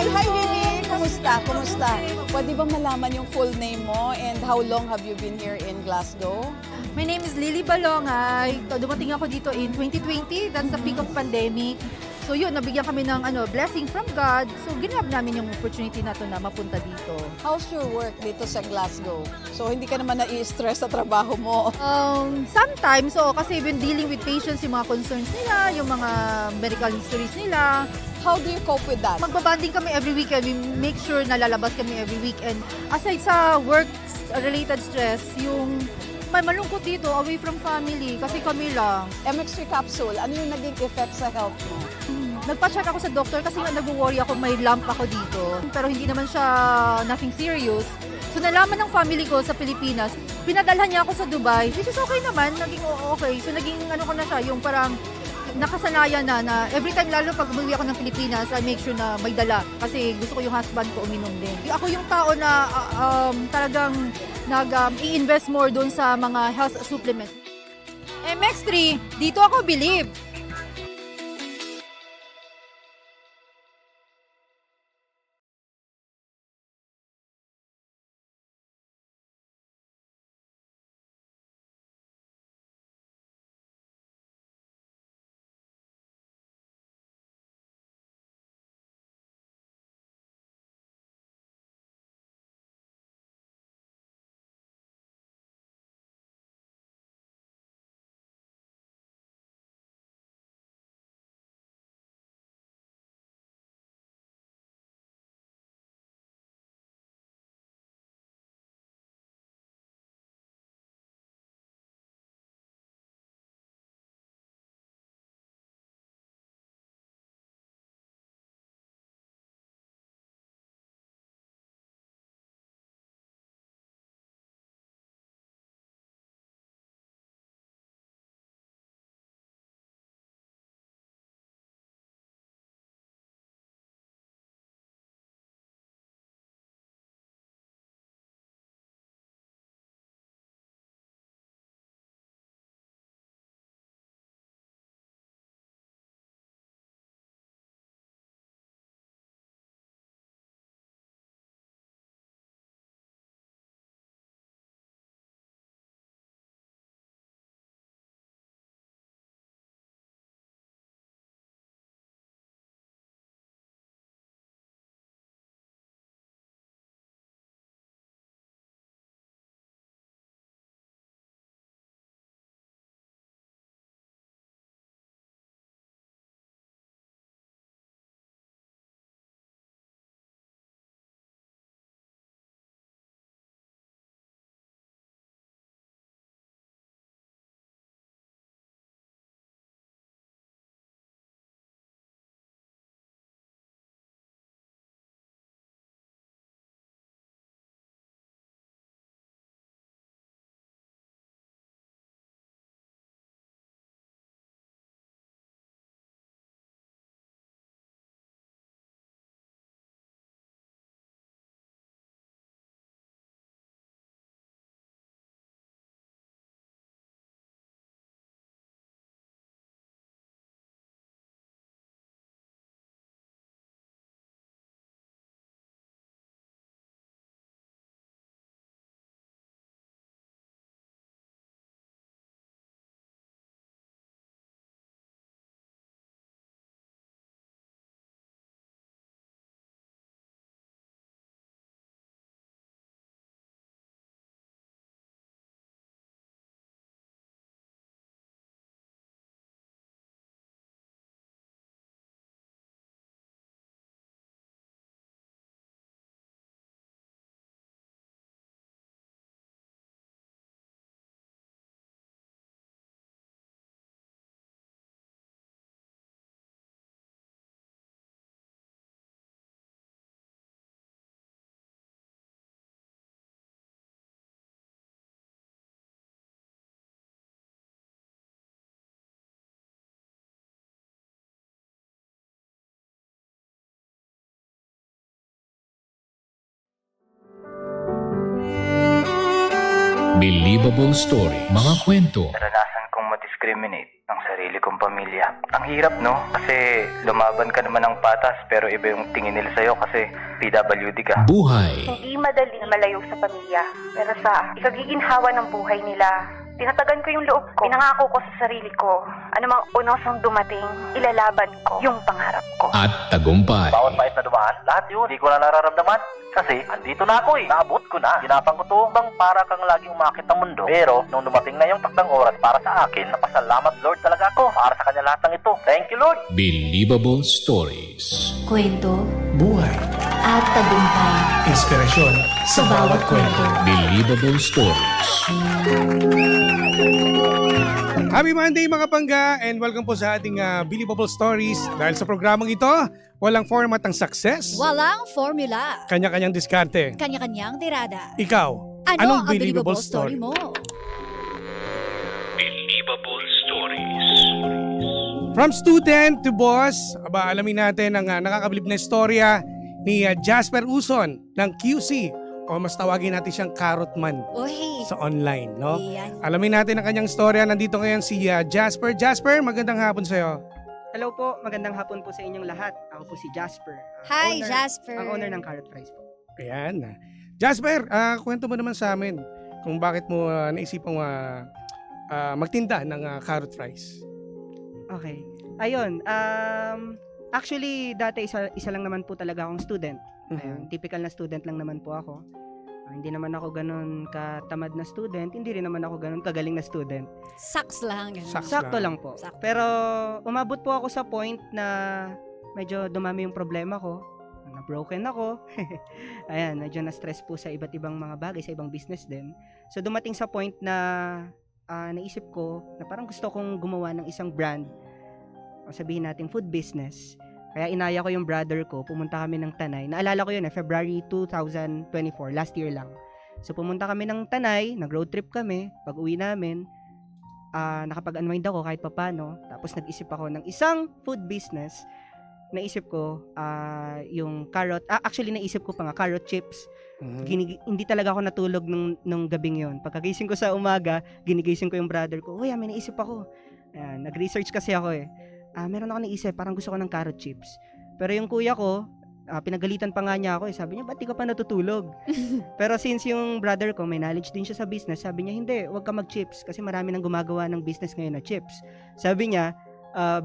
Hi, Lily! Kumusta? Kumusta? Pwede ba malaman yung full name mo and how long have you been here in Glasgow? My name is Lily Balongay. Dumating ako dito in 2020. That's the peak of pandemic. So yun, nabigyan kami ng blessing from God. So ginab namin yung opportunity na to na mapunta dito. How's your work dito sa Glasgow? So hindi ka naman nai-stress sa trabaho mo? Sometimes, kasi when dealing with patients, yung mga concerns nila, yung mga medical histories nila, How do you cope with that? magbabanding kami every weekend. We make sure na lalabas kami every weekend. Aside sa work-related stress, yung may malungkot dito, away from family, kasi kami lang. MX3 capsule, ano yung naging effect sa health mo? Nagpa-check ako sa doktor kasi nga nag-worry ako, may lump ako dito. Pero hindi naman siya nothing serious. So nalaman ng family ko sa Pilipinas, pinadalhan niya ako sa Dubai, which is okay naman, naging okay. So naging ko na siya, yung parang nakasanayan na every time, lalo pag umuwi ako ng Pilipinas, I make sure na may dala. Kasi gusto ko yung husband ko uminom din. Ako yung tao na talagang i-invest more doon sa mga health supplements. MX3, dito ako believe. Believable story. Mga kwento. Naranasan kong madisgrasya i-discriminate ang sarili kong pamilya. Ang hirap, no? Kasi lumaban ka naman ng patas pero iba yung tingin nila sa'yo kasi PWD ka. Buhay. Hindi madali na malayo sa pamilya. Pero sa ikagiginhawa ng buhay nila, tinatagan ko yung loob ko. Pinangako ko sa sarili ko, anumang unosong dumating, ilalaban ko yung pangarap ko. At tagumpay. Bawat pait na dumaan, lahat yun, hindi ko na nararamdaman. Kasi, andito na ako eh. Naabot ko na. Ginapang ko to bang para kang laging umakit ng mundo. Pero, nung dumating na yung takdang oras para sa akin, napasalamat Lord talaga ako para sa kanya lahat ng ito. Thank you, Lord! Believable stories. Kwento Buhay. at tagumpay Inspirasyon sa bawat kwento. Believable stories. Happy Monday mga pangga and welcome po sa ating Believable Stories. Dahil sa programang ito, walang format ang success. Walang formula. Kanya-kanyang diskarte. Kanya-kanyang tirada. Ikaw, Ano anong ang believable story mo? Believable stories. From student to boss, alamin natin ang nakakabilib na istorya ni Jasper Uson ng QC o mas tawagin natin siyang Carrotman Uy. sa online, no? Yan. Alamin natin ang kanyang istorya. Nandito ngayon si Jasper. Jasper, magandang hapon sa'yo. Hello po, magandang hapon po sa inyong lahat. Ako po si Jasper. Hi, owner- Jasper. Ang owner ng Carrot Fries po. Ayan. Jasper, kwento mo naman sa amin kung bakit mo naisipang magtinda ng carrot fries. Okay. Ayun, actually dati isa lang naman po talaga akong student. Ayun, typical na student lang naman po ako. Hindi naman ako ganun katamad na student, hindi rin naman ako ganun kagaling na student. Sucks lang. Ganun. Sucks. Sakto lang po. Sakto. Pero umabot po ako sa point na medyo dumami yung problema ko. Na-broken ako. Ayan, medyo na-stress po sa iba't ibang mga bagay, sa ibang business din. So dumating sa point na naisip ko na parang gusto kong gumawa ng isang brand, o sabihin natin food business. Kaya inaya ko yung brother ko, pumunta kami ng Tanay. Naalala ko yun February 2024, last year lang. So pumunta kami ng Tanay, nag-road trip kami. Pag uwi namin, nakapag-unwind ako kahit papano. Tapos nag-isip ako ng isang food business. Naisip ko yung carrot, actually naisip ko pa nga carrot chips. Hindi talaga ako natulog nung gabing yon. Pagkagising ko sa umaga, ginigising ko yung brother ko. Uy, may naisip ako. Ayan, nag-research kasi ako eh. Meron ako naisip, parang gusto ko ng carrot chips. Pero yung kuya ko, pinagalitan pa nga niya ako eh. Sabi niya, ba't di ka pa natutulog? Pero since yung brother ko, may knowledge din siya sa business, sabi niya, hindi, huwag ka mag-chips kasi marami nang gumagawa ng business ngayon na chips. Sabi niya,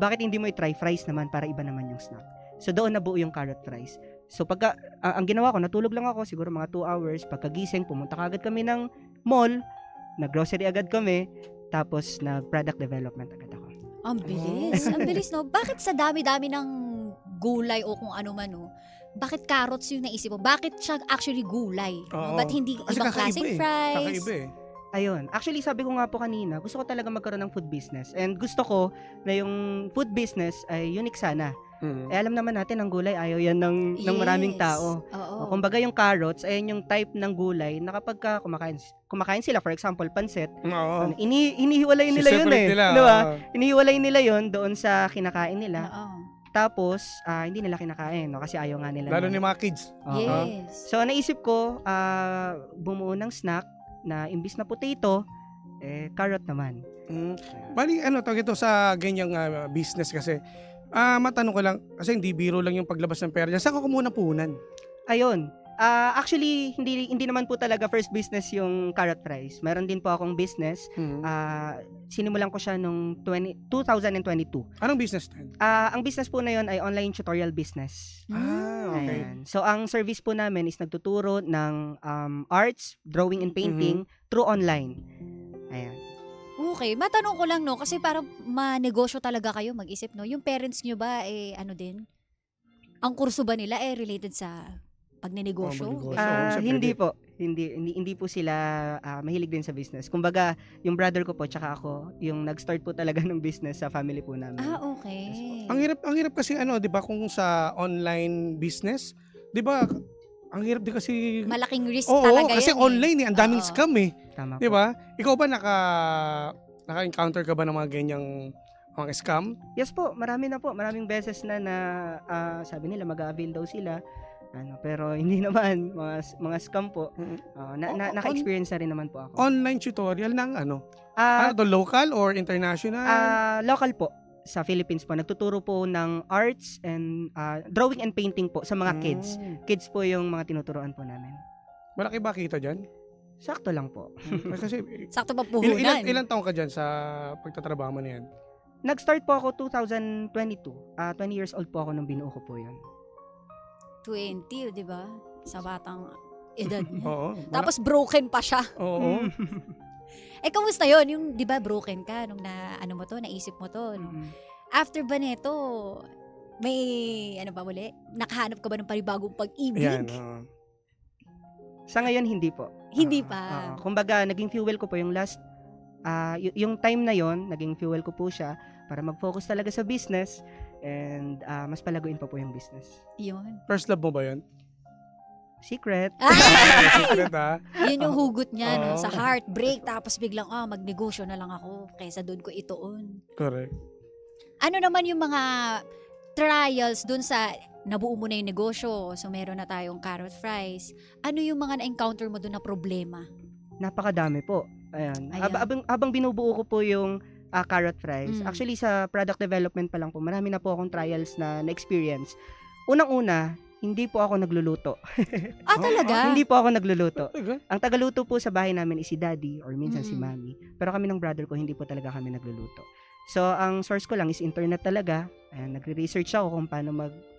bakit hindi mo i-try fries naman para iba naman yung snack? So doon nabuo yung carrot fries. So pagka, ang ginawa ko, natulog lang ako, siguro mga 2 hours. Pagkagising, pumunta agad kami ng mall, nag-grocery agad kami, tapos nag-product development agad ako. Ang bilis. Ang bilis, no? Bakit sa dami-dami ng gulay o kung ano man, no? Bakit carrots yung naisip mo? Bakit siya actually gulay? Oo. No? Ba't hindi Kasi ibang kakaiba klaseng eh. fries? Kakaiba eh. Ayun. Actually, sabi ko nga po kanina, gusto ko talaga magkaroon ng food business. And gusto ko na yung food business ay unique sana. Eh, alam naman natin, ang gulay, ayaw yan ng maraming tao. Oo. Kumbaga yung carrots, ayun yung type ng gulay na kapag kumakain sila, for example, pancit, Oo. inihiwalay nila yun Si-separate eh. nila, Di ba? oo. Inihiwalay nila yun doon sa kinakain nila. Oo. Tapos, hindi nila kinakain, no? Kasi ayaw nga nila. Lalo nun. ni mga kids. Oo. Yes. So, naisip ko, bumuo ng snack na imbis na potato, carrot naman. Bali, tawag ito sa ganyang business kasi, matanong ko lang, kasi hindi biro lang yung paglabas ng pera niya. Saan ka kumuha ng puhunan? Ayun. Actually, hindi naman po talaga first business yung carrot fries. Meron din po akong business. Sinimulan ko siya nung 2022. Anong business din? Ang business po na yun ay online tutorial business. Okay. Ayan. So, ang service po namin is nagtuturo ng arts, drawing and painting through online. Ayan. Okay, matanong ko lang, no? Kasi parang manegosyo talaga kayo mag-isip, no? Yung parents nyo ba, ano din? Ang kurso ba nila, related sa pagnenegosyo? Siyempre, Hindi po. Hindi po sila mahilig din sa business. Kumbaga, yung brother ko po tsaka ako, yung nag-start po talaga ng business sa family po namin. Okay. Ang hirap kasi 'di ba kung sa online business, 'di ba? Ang hirap din kasi Malaking risk Oo, talaga kasi yan. online ang daming Oo. scam eh. Tama 'Di po. ba? Ikaw ba naka-encounter ka ba ng mga ganyang mga scam? Yes po, marami na po. Maraming beses na sabi nila mag-avail daw sila. Pero hindi naman, mga scam po. Naka-experience na rin naman po ako. Online tutorial ng ano? Ah, Ano to, local or international? local po sa Philippines po. Nagtuturo po ng arts and drawing and painting po sa mga kids. Kids po yung mga tinuturuan po namin. Malaki ba kita dyan? Sakto lang po. Kasi Sakto pa puhunan. ilan taong ka dyan sa pagtatrabaho mo na yan? Nag-start po ako 2022. 20 years old po ako nung binuo ko po yun. 20, di ba? Sa batang edad niya. Oo. Tapos broken pa siya. Oo. Kamusta yun? Yung, di ba, broken ka nung naisip mo to. No? After ba neto, may, nakahanap ka ba ng panibagong pag-ibig? Yan, oo. Sa ngayon, hindi po. Hindi pa. Kumbaga, naging fuel ko po yung last, yung time na yon, naging fuel ko po siya para mag-focus talaga sa business and mas palaguin pa po yung business. Yun. First love mo ba yun? Secret. Secret, ha? Yun yung hugot niya, no? Oo. Sa heartbreak, tapos biglang, magnegosyo na lang ako kaysa doon ko ituon. Correct. Ano naman yung mga trials doon sa nabuo mo na yung negosyo, so meron na tayong carrot fries. Ano yung mga na-encounter mo doon na problema? Napakadami po. Ayan. Ayan. Habang binubuo ko po yung carrot fries, Mm. actually sa product development pa lang po, marami na po akong trials na na-experience. Unang-una, hindi po ako nagluluto. Talaga? Hindi po ako nagluluto. Talaga? Ang tagaluto po sa bahay namin is si daddy or minsan si Mm. mami. Pero kami ng brother ko, hindi po talaga kami nagluluto. So, ang source ko lang is internet talaga. Ayan, nagre-research ako kung paano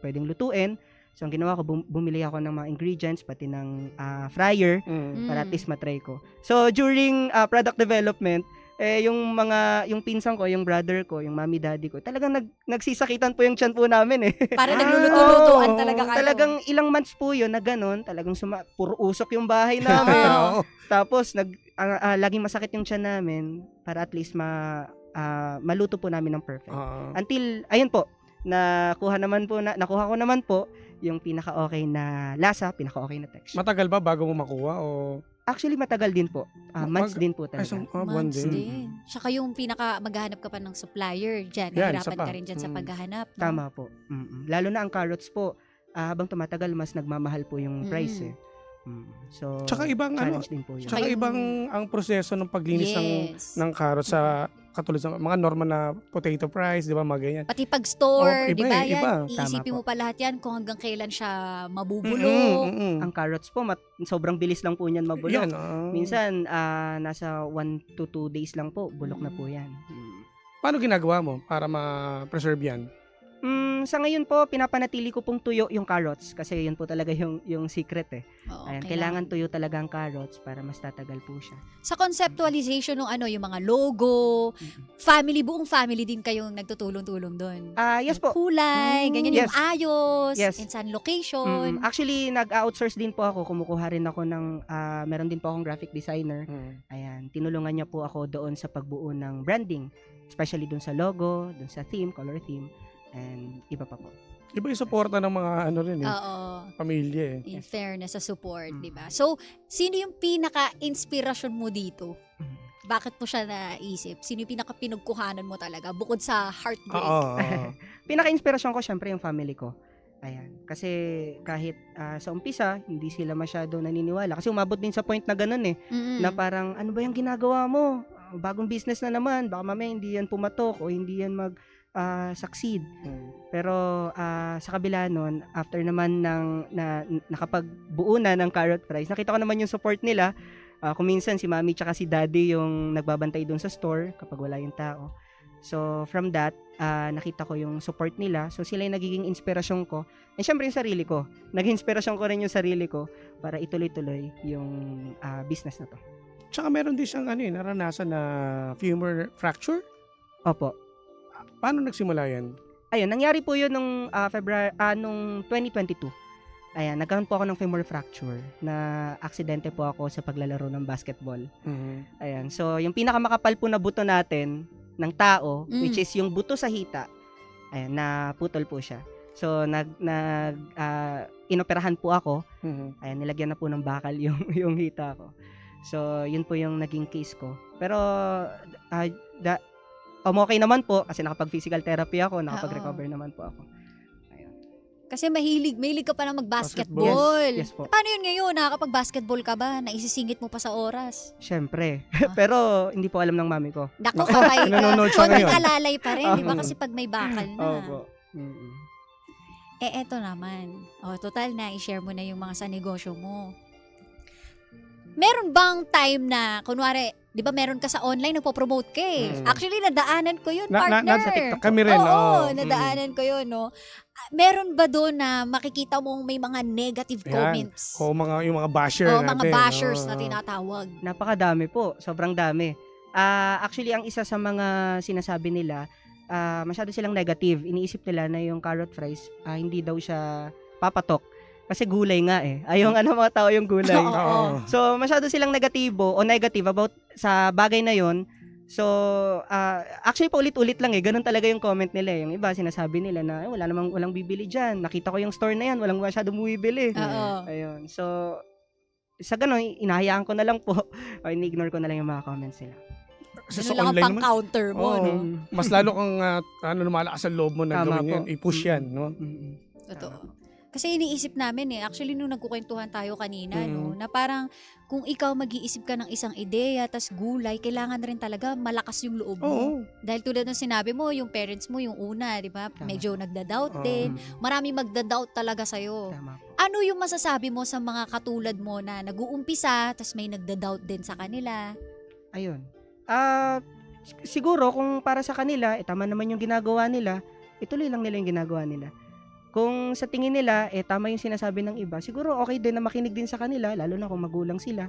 pwedeng lutuin. So, ang ginawa ko, bumili ako ng mga ingredients, pati ng fryer, para at least matry ko. So, during product development, yung pinsan ko, yung brother ko, yung mami daddy ko, talagang nagsisakitan po yung tiyan po namin Para nagluluto-lutuan talaga kayo. Talagang ilang months po yun na ganun, talagang puro usok yung bahay namin. Oo. Tapos, laging masakit yung tiyan namin para at least maluto po namin ng perfect. Until, ayun po, nakuha ko naman po yung pinaka-okay na lasa, pinaka-okay na texture. Matagal ba bago mo makuha o Actually, matagal din po. Months din po talaga. buwan Months din? din. Tsaka yung maghahanap ka pa ng supplier dyan. Yan, Nahirapan isa pa. ka rin dyan sa paghahanap. No? Tama po. Lalo na ang carrots po, habang tumatagal, mas nagmamahal po yung price So, Tsaka ibang challenge din po yun. Tsaka yung- ibang ang proseso ng paglinis Yes. ng carrot sa katulad sa mga normal na potato fries, di ba, mga ganyan. Pati pag-store, Oh, iba di ba eh, yan? iba. Iisipin Tama mo pa lahat yan kung hanggang kailan siya mabubulok. Ang carrots po, sobrang bilis lang po niyan mabulok. Yan, Minsan, nasa 1 to 2 days lang po, bulok na po yan. Paano ginagawa mo para ma-preserve yan? Sa ngayon po, pinapanatili ko pong tuyo yung carrots kasi yun po talaga yung secret Oo, Ayan, kailangan tuyo talaga ang carrots para mas tatagal po siya. Sa conceptualization ng yung mga logo, buong family din kayong nagtutulong-tulong doon. Yes Yung po. kulay, ganyan Yes. yung ayos, Yes. and saan location. Actually, nag-outsource din po ako. Kumukuha rin ako ng, meron din po akong graphic designer. Ayan, tinulungan niya po ako doon sa pagbuo ng branding. Especially doon sa logo, doon sa theme, color theme, and iba pa po. Iba yung suporta ng mga Oo. pamilya In fairness sa support, di ba? So, sino yung pinaka-inspirasyon mo dito? Bakit mo siya naisip? Sino yung pinaka-pinagkuhanan mo talaga bukod sa heartbreak? Oo. Pinaka-inspirasyon ko syempre yung family ko. Ayan. Kasi kahit sa umpisa, hindi sila masyado naniniwala. Kasi umabot din sa point na ganun Mm-mm. na parang, ano ba yung ginagawa mo? Bagong business na naman. Baka mamaya hindi yan pumatok o hindi yan succeed. Pero sa kabila nun, after naman nakapagbuo na ng carrot fries, nakita ko naman yung support nila. Kung minsan si mami tsaka si daddy yung nagbabantay doon sa store kapag wala yung tao. So from that, nakita ko yung support nila. So sila yung nagiging inspirasyon ko. And syempre yung sarili ko. Naging inspirasyon ko rin yung sarili ko para ituloy-tuloy yung business na to. Tsaka meron din siyang naranasan na femur fracture. Opo. Paano nagsimula yan? Ayun, nangyari po yun nung nung 2022. Ayan, nagkaroon po ako ng femur fracture na aksidente po ako sa paglalaro ng basketball. Ayan, so yung pinakamakapal po na buto natin ng tao, which is yung buto sa hita, ayan, naputol po siya. So, inoperahan po ako. Ayan, nilagyan na po ng bakal yung hita ko. So, yun po yung naging case ko. Pero, okay naman po kasi nakapag-physical therapy ako, nakapag-recover naman po ako. Ayun. Kasi mahilig ka pa na mag-basketball. Yes po. Paano yun ngayon? Nakakapag-basketball ka ba? Naisisingit mo pa sa oras? Syempre. Pero hindi po alam ng mami ko. Naku, patay ka. Nanonood siya Konting ngayon. alalay pa rin, di ba? Oo. Kasi pag may bakal na. Opo. Mm-mm. Eto naman. Total na, i-share mo na yung mga sa negosyo mo. Meron bang time na, kunwari, di ba meron ka sa online, nagpo-promote ka eh. Actually, nadaanan ko yun, partner. Nasa TikTok kami rin. Oo, Mm. nadaanan ko yun, no? Meron ba doon na makikita mong may mga negative Yan. comments? Yung mga basher O natin. mga bashers Oo. na tinatawag. Napakadami po. Sobrang dami. Actually, ang isa sa mga sinasabi nila, masyado silang negative. Iniisip nila na yung carrot fries, hindi daw siya papatok. Kasi gulay nga eh. Ayaw nga ng mga tao yung gulay. Oo. So, masyado silang negatibo o negative about sa bagay na yon. So, actually paulit-ulit lang eh. Ganun talaga yung comment nila eh. Yung iba, sinasabi nila na walang bibili dyan. Nakita ko yung store na yan, walang masyadong bumibili. Oo. Ayun. So, sa ganun, inahayaan ko na lang po. O ini-ignore ko na lang yung mga comments nila. Kasi Ano sa lang ang online naman, pang-counter mo, oo, no? mas lalo kang lumalakas ang loob mo na Tama gawin po. yan. I-push yan, no? Mm-mm. Totoo. Kasi iniisip namin actually nung nagkukwentuhan tayo kanina, no, Mm. na parang kung ikaw mag-iisip ka ng isang ideya, tas gulay, kailangan rin talaga malakas yung loob mo. Oo. Dahil tulad ng sinabi mo, yung parents mo, yung una, di ba? Tama. Medyo Oo. nagda-doubt din. Marami magda-doubt talaga sa'yo. Tama po. Ano yung masasabi mo sa mga katulad mo na nag-uumpisa, tas may nagda-doubt din sa kanila? Ayun. Siguro kung para sa kanila, tama naman yung ginagawa nila, ituloy lang nila yung ginagawa nila. Kung sa tingin nila, tama yung sinasabi ng iba, siguro okay din na makinig din sa kanila, lalo na kung magulang sila.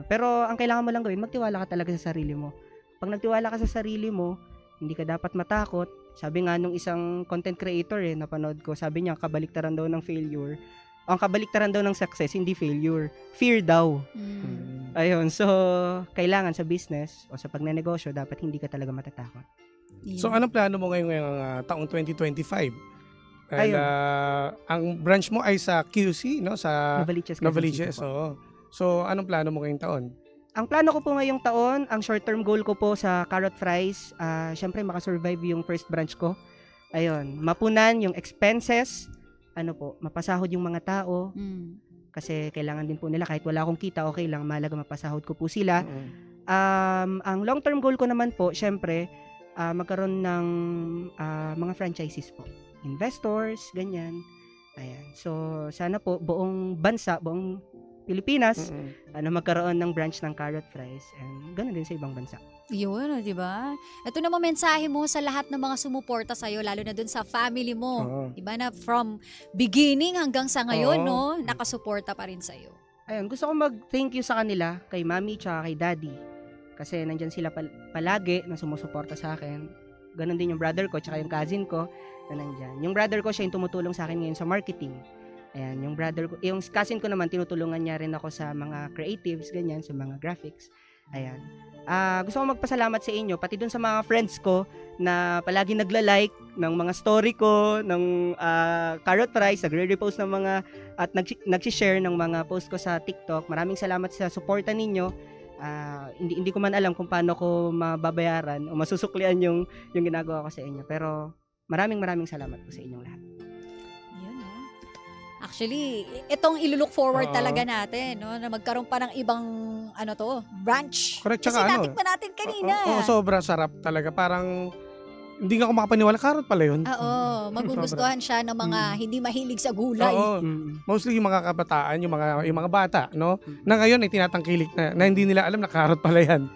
Pero ang kailangan mo lang gawin, magtiwala ka talaga sa sarili mo. Pag nagtiwala ka sa sarili mo, hindi ka dapat matakot. Sabi nga nung isang content creator napanood ko, sabi niya, kabaliktaran daw ng failure. Ang kabaliktaran daw ng success, hindi failure. Fear daw. Ayun, so kailangan sa business o sa pagnenegosyo, dapat hindi ka talaga matatakot. So anong plano mo ngayong taong 2025? Dahil Ayun. ang branch mo ay sa QC, no? Sa Novaliches, Quezon Novaliches. City po. Oo. So anong plano mo ngayong taon? Ang plano ko po ngayong taon, ang short-term goal ko po sa carrot fries, syempre makasurvive yung first branch ko. Ayun, mapunan yung expenses, mapasahod yung mga tao, kasi kailangan din po nila, kahit wala akong kita, okay lang, mahalaga mapasahod ko po sila. Ang long-term goal ko naman po, syempre, magkaroon ng mga franchises po. Investors, ganyan. Ayan. So, sana po, buong bansa, buong Pilipinas, magkaroon ng branch ng carrot fries. And ganoon din sa ibang bansa. Yun, di ba? Ito naman mensahe mo sa lahat ng mga sumuporta sa'yo, lalo na dun sa family mo. Oo. Di ba na from beginning hanggang sa ngayon, Oo. no, nakasuporta pa rin sa'yo. Ayun, gusto ko mag-thank you sa kanila, kay mami tsaka kay daddy. Kasi nandyan sila palagi na sumusuporta sa akin. Ganon din yung brother ko tsaka yung cousin ko na nandyan. Yung brother ko, siya yung tumutulong sa akin ngayon sa marketing. Ayan, yung brother ko, yung cousin ko naman, tinutulungan niya rin ako sa mga creatives, ganyan, sa mga graphics. Ayan. Gusto ko magpasalamat sa inyo, pati dun sa mga friends ko na palagi nagla-like ng mga story ko, ng carrot fries, nagre-repost ng mga, at nag-share ng mga post ko sa TikTok. Maraming salamat sa suporta ninyo. Hindi ko man alam kung paano ko mababayaran o masusuklian yung ginagawa ko sa inyo. Pero maraming salamat po sa inyong lahat. Yun, no? Actually, itong ilulook forward Oo. talaga natin, no, na magkaroon pa ng ibang branch. Correct, Kasi tsaka natikman natin kanina. Oo, sobra sarap talaga. Parang hindi nga ako makapaniwala. Carrot pala yun. Oo, magugustuhan siya ng mga hindi mahilig sa gulay. Oo. Mostly yung mga kabataan, yung mga bata, no? Na ngayon ay tinatangkilik na hindi nila alam na carrot pala yan.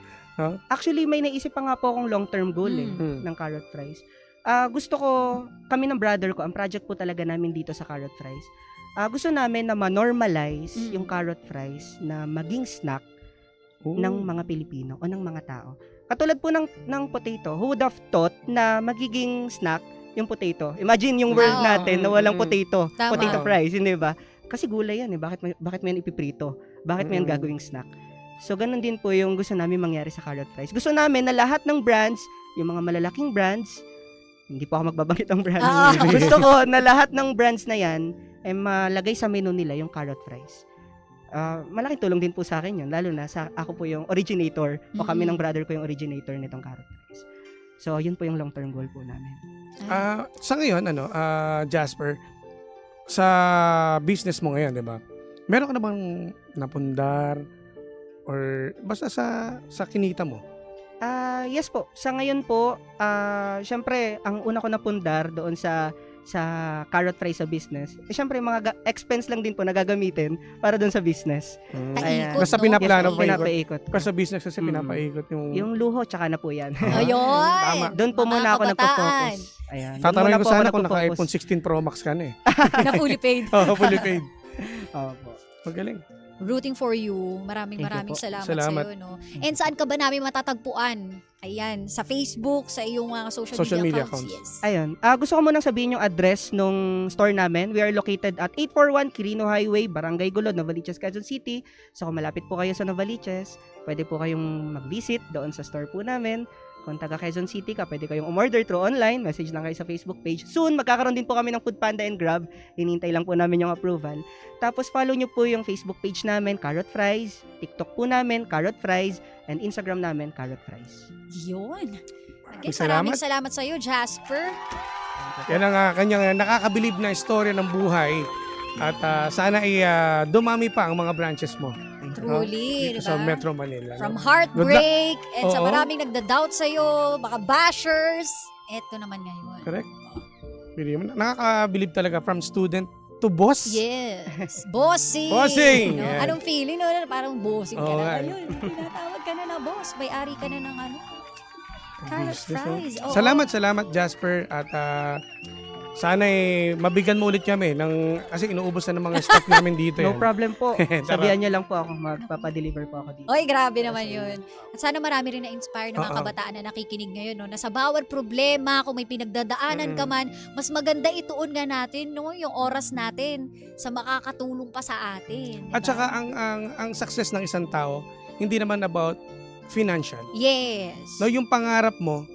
Actually, may naisip pa nga po akong long-term goal ng carrot fries. Gusto ko, kami ng brother ko, ang project po talaga namin dito sa carrot fries, gusto namin na ma-normalize yung carrot fries na maging snack ng mga Pilipino o ng mga tao. Katulad po ng potato, who would have thought na magiging snack yung potato? Imagine yung world Oo. natin na walang potato, Tama. potato fries, hindi ba? Kasi gulay yan bakit mo yan ipiprito? Bakit mo yan gagawing snack? So, ganun din po yung gusto namin mangyari sa carrot fries. Gusto namin na lahat ng brands, yung mga malalaking brands, hindi po ako magbabanggit ng brand. Gusto ko na lahat ng brands na yan ay malagay sa menu nila yung carrot fries. Malaking tulong din po sa akin yun, lalo na ako po yung originator o kami ng brother ko yung originator nitong carrot fries. So, yun po yung long-term goal po namin. Sa ngayon, Jasper, sa business mo ngayon, di ba? Meron ka na bang napundar or basta sa kinita mo? Yes po. Sa ngayon po, syempre, ang una ko napundar doon sa carrot fry sa business, syempre, mga expense lang din po na gagamitin para doon sa business. Paikot, Basta no? pinaplano Yes, pa pinapaikot. Kasi sa business kasi pinapaikot Yung luho, tsaka na po yan. Ayun. Tama. Doon po Mga muna ako kabataan. nagpo-focus. Ayan. Doon Tatanungin muna ko po sana ako kung nagpo-focus. naka-iPhone 16 Pro Max ka na eh. Na fully paid. Oo, fully paid. Opo. Magaling. Rooting for you. Maraming Thank you po. salamat, Salamat. sa'yo. No? And saan ka ba namin matatagpuan? Ayan, sa Facebook, sa iyong mga social media accounts. Yes. Ayun. Gusto ko munang sabihin yung address nung store namin. We are located at 841 Quirino Highway, Barangay Gulod, Novaliches, Quezon City. So kung malapit po kayo sa Novaliches, pwede po kayong mag-visit doon sa store po namin. Kung taga Quezon City ka, pwede kayong umorder through online. Message lang kayo sa Facebook page. Soon, magkakaroon din po kami ng Foodpanda and Grab. Hinihintay lang po namin yung approval. Tapos, follow nyo po yung Facebook page namin, Carrot Fries. TikTok po namin, Carrot Fries. And Instagram namin, Carrot Fries. Yun. Again, Salamat. maraming salamat sa'yo, Jasper. Yan ang kanyang nakakabilib na istorya ng buhay. At sana ay dumami pa ang mga branches mo. Truly, Dito di sa ba? Metro Manila. From no? heartbreak, and sa Oo. maraming nagda-doubt sa'yo, baka bashers, eto naman ngayon. Correct. Nakakabilib talaga from student to boss. Yes. Bossing. Bossing! No? Yan. Anong feeling? No? Parang bossing ka Oo na. nga. Ayun, tinatawag ka na boss. May-ari ka na ng ano. Carrot Business, no? fries. Oo. Salamat Jasper at sana mabigyan mo ulit kami kasi inuubos na ng mga stock namin dito. No yan. problem po. Tara. Sabihan nyo lang po ako. Magpapadeliver po ako dito. Oy, grabe naman yun. At sana marami rin na-inspire ng mga Oo. kabataan na nakikinig ngayon, no, na sa bawat problema, kung may pinagdadaanan ka man, mas maganda ituon nga natin, no, yung oras natin sa makakatulong pa sa atin. At saka ang success ng isang tao, hindi naman about financial. Yes. No, yung pangarap mo,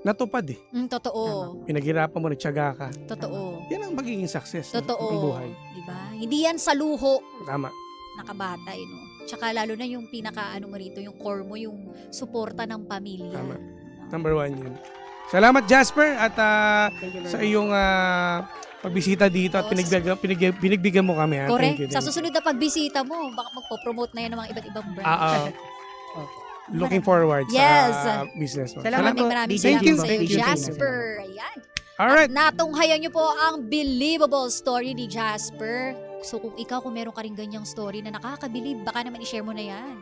natupad eh. Totoo. Pinaghirapan mo, nagtyaga ka. Totoo. Yan ang magiging success ng Totoo. buhay. Diba? Hindi yan sa luho Tama. nakabatay, no? Tsaka lalo na yung pinaka-ano mo rito, yung core mo, yung suporta ng pamilya. Tama. Number 1 yun. Salamat Jasper at Thank you very sa much. iyong pagbisita dito at Oo, pinagbigyan mo kami. Ha? Correct. Thank you, Sa thank you. susunod na pagbisita mo, baka magpo-promote na yan ng mga iba't ibang brand. Looking forward Yes. sa business mo. Salamat po, Maraming DJ salamat Jimbo. sa iyo, Thank you. Jasper. Ayan. Alright. At natunghayan niyo po ang believable story ni Jasper. So kung meron ka rin ganyang story na nakakabilib, baka naman i-share mo na yan.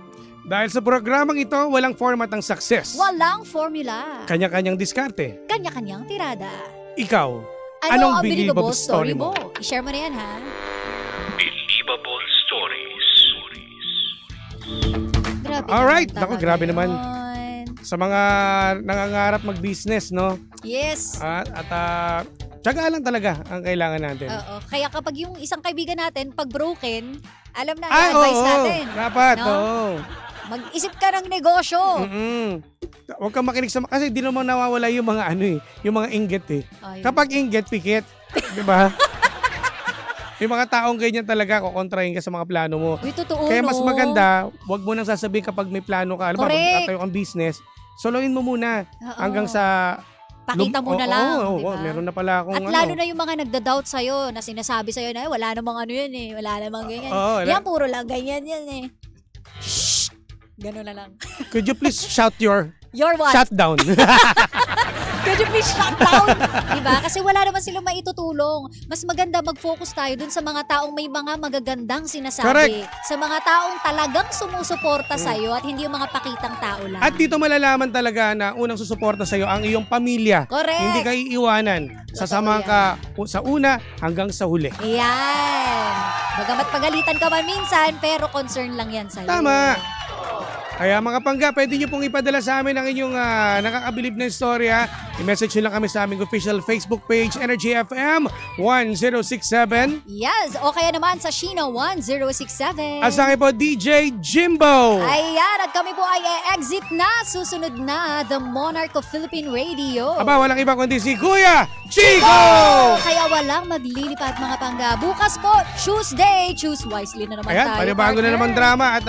Dahil sa programang ito, walang format ng success. Walang formula. Kanya-kanyang diskarte. Kanya-kanyang tirada. Ikaw, Ano Anong ang believable believable story story mo? mo? I-share mo na yan, ha? Believable stories. Grabe Alright. naman Naku, talaga grabe naman. yun. sa mga nangangarap mag-business, no? Yes. Tsaga lang talaga ang kailangan natin. Oo. Kaya kapag yung isang kaibigan natin, pag broken, alam na, i-advise natin. Dapat, No? oo. Mag-isip ka ng negosyo. Huwag kang makinig sa kasi di naman nawawala yung mga yung mga inggit eh. Ayun. Kapag inggit, pikit. Di ba? Yung mga taong ganyan talaga, kukontrahin ka sa mga plano mo. Uy, totoo, Kaya mas no? maganda, wag mo nang sasabihin kapag may plano ka. Alam mo, Correct. magtatayo kang business, soloin mo muna Oo. hanggang sa... Pakita mo na lang, di ba? Meron na pala akong At lalo na yung mga nagda-doubt sa'yo, na sinasabi sa'yo na, wala namang ano yan eh, wala namang ganyan. Oo, Yan, puro lang ganyan yan eh. Shh! Ganun na lang. Could you please shout your Your what? shutdown? Could you please shut down? Diba? Kasi wala naman silang maitutulong. Mas maganda mag-focus tayo dun sa mga taong may mga magagandang sinasabi. Correct. Sa mga taong talagang sumusuporta sa'yo at hindi yung mga pakitang tao lang. At dito malalaman talaga na unang susuporta sa iyo ang iyong pamilya. Correct. Hindi ka iiwanan. Sasama yan. ka sa una hanggang sa huli. Ayan. Bagamat pagalitan ka man minsan, pero concern lang yan sa'yo. Tama. Kaya mga pangga, pwede nyo pong ipadala sa amin ang inyong nakakabilib na istorya. I-message nyo lang kami sa aming official Facebook page, Energy FM 1067. Yes. O kaya naman sa Sheena 1067. At sa akin po, DJ Jimbo. Ayan. At kami po ay exit na. Susunod na The Monarch of Philippine Radio. Aba, walang iba kundi si Kuya Chico! Kaya walang maglilipat mga pangga. Bukas po, Tuesday. Choose wisely na naman Ayan, tayo. panibago na partner. naman drama at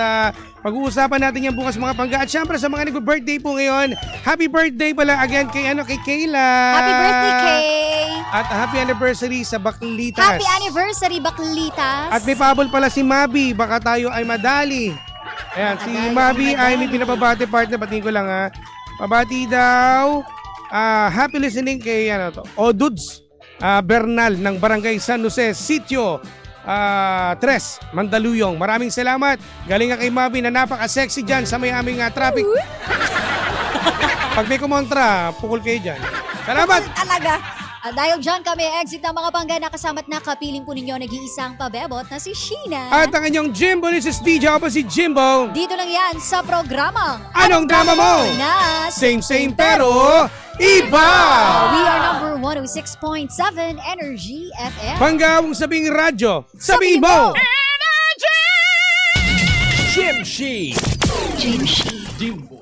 pag-uusapan natin yan bukas mga pangga. At syempre sa mga nag-birthday po ngayon, happy birthday pala again kay kay Kayla. Happy birthday, Kay! At happy anniversary sa Baklitas. Happy anniversary, Baklitas! At may pabol pala si Mabi. Baka tayo ay madali. Ayan, si Madali, Mabi ay madali. may pinapabati partner. Batiin ko lang ha. Pabati daw. Happy listening kay Oduds Bernal ng Barangay San Jose, Sitio Tres, Mandaluyong. Maraming salamat. Galing nga kay Mabi na napaka-sexy dyan sa may aming traffic. Pag may kumontra, pukul kayo dyan. Salamat! Talaga. At dahil dyan kami exit ng mga panggana kasama't nakapiling po ninyo nag-iisang pabebot na si Sheena. At ang inyong Jimbo, this is DJ Opo si Jimbo. Dito lang yan sa programang Anong drama mo? Na Same pero iba! We are number 106.7 Energy FM. Panggawang sabing radyo, sabi mo! Jimshi! Jimshi. Jimbo